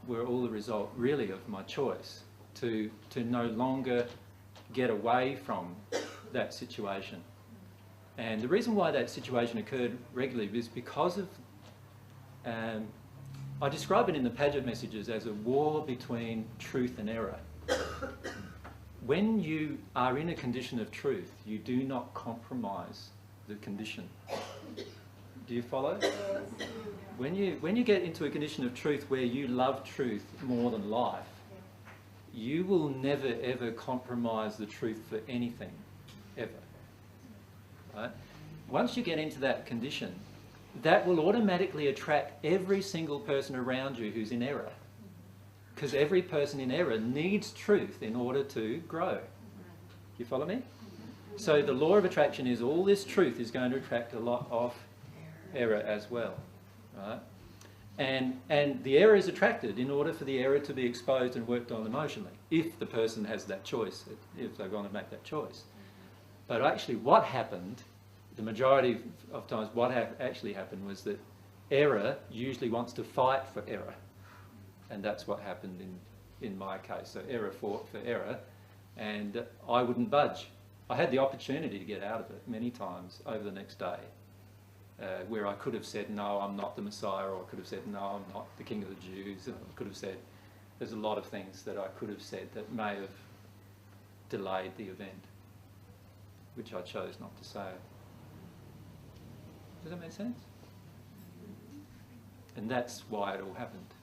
were all the result really of my choice to no longer get away from that situation. And the reason why that situation occurred regularly is because of, I describe it in the Paget messages as a war between truth and error. When you are in a condition of truth, you do not compromise the condition. Do you follow? When you get into a condition of truth where you love truth more than life, you will never ever compromise the truth for anything, ever. Right? Once you get into that condition, that will automatically attract every single person around you who's in error. Because every person in error needs truth in order to grow. You follow me? So the law of attraction is all this truth is going to attract a lot of error as well. Right? And the error is attracted in order for the error to be exposed and worked on emotionally, if the person has that choice, if they're going to make that choice. But actually what happened, the majority of times what actually happened was that error usually wants to fight for error. And that's what happened in my case. So error fought for error, and I wouldn't budge. I had the opportunity to get out of it many times over the next day, where I could have said, no, I'm not the Messiah, or I could have said, no, I'm not the King of the Jews. And I could have said, there's a lot of things that I could have said that may have delayed the event, which I chose not to say. Does that make sense? And that's why it all happened.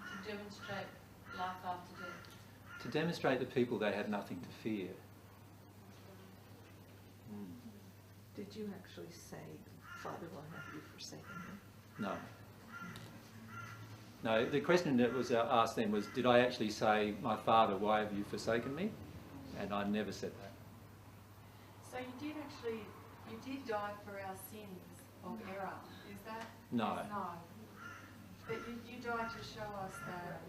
To demonstrate life after death. To demonstrate to people they had nothing to fear. Did you actually say, Father, why have you forsaken me? No. No, the question that was asked then was, did I actually say, my Father, why have you forsaken me? And I never said that. So you did die for our sins of error, is that? No. No. But you died to show us that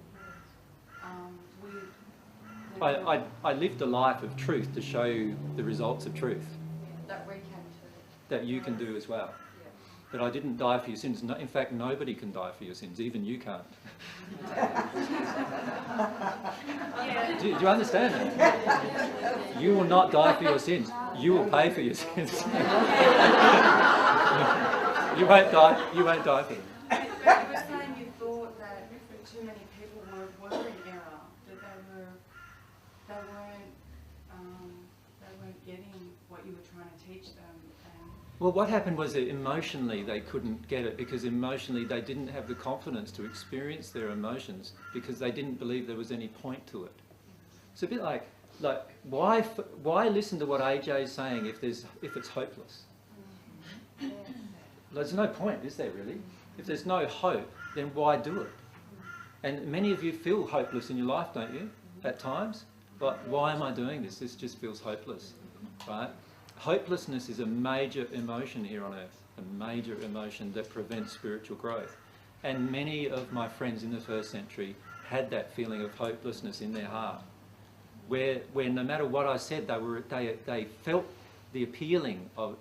I lived a life of truth to show you the results of truth. That we can do. That you can do as well. Yeah. But I didn't die for your sins. No, in fact, nobody can die for your sins. Even you can't. Yeah. Do you understand that? You will not die for your sins. You will pay for your sins. You won't die for them. But you were saying you thought that too many people were in error, that they weren't getting what you were trying to teach them. Well, what happened was that emotionally they couldn't get it, because emotionally they didn't have the confidence to experience their emotions because they didn't believe there was any point to it. It's a bit like why listen to what AJ is saying if it's hopeless? There's no point, is there really? If there's no hope, then why do it? And many of you feel hopeless in your life, don't you? At times. But why am I doing this? This just feels hopeless, right? Hopelessness is a major emotion here on earth, a major emotion that prevents spiritual growth. And many of my friends in the first century had that feeling of hopelessness in their heart, where no matter what I said, they felt the appeal of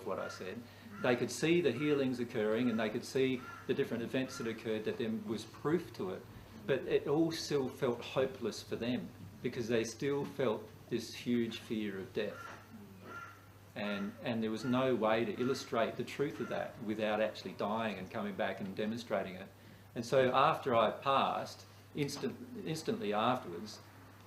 what I said. They could see the healings occurring, and they could see the different events that occurred, that there was proof to it. But it all still felt hopeless for them, because they still felt this huge fear of death. And there was no way to illustrate the truth of that without actually dying and coming back and demonstrating it. And so after I passed, instantly afterwards,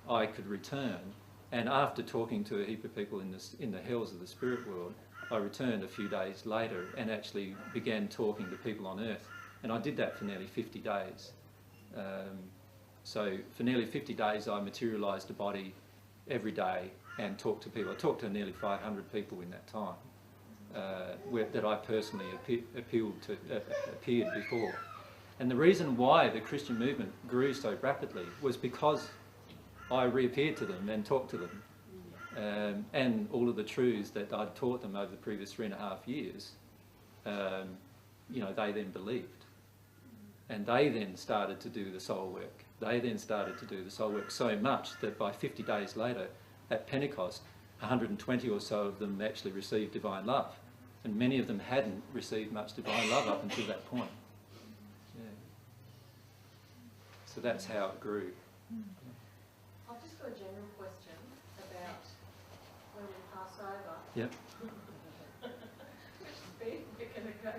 I could return. And after talking to a heap of people in the hells of the spirit world, I returned a few days later and actually began talking to people on earth. And I did that for nearly 50 days. So for nearly 50 days I materialised a body every day and talked to people. I talked to nearly 500 people in that time that I personally appeared before. And the reason why the Christian movement grew so rapidly was because I reappeared to them and talked to them. And all of the truths that I'd taught them over the previous 3.5 years, they then believed. And they then started to do the soul work. They then started to do the soul work so much that by 50 days later, at Pentecost, 120 or so of them actually received divine love. And many of them hadn't received much divine love up until that point. Yeah. So that's how it grew. I've just got a general question about when we pass over. Yep. Which has been a bit of a go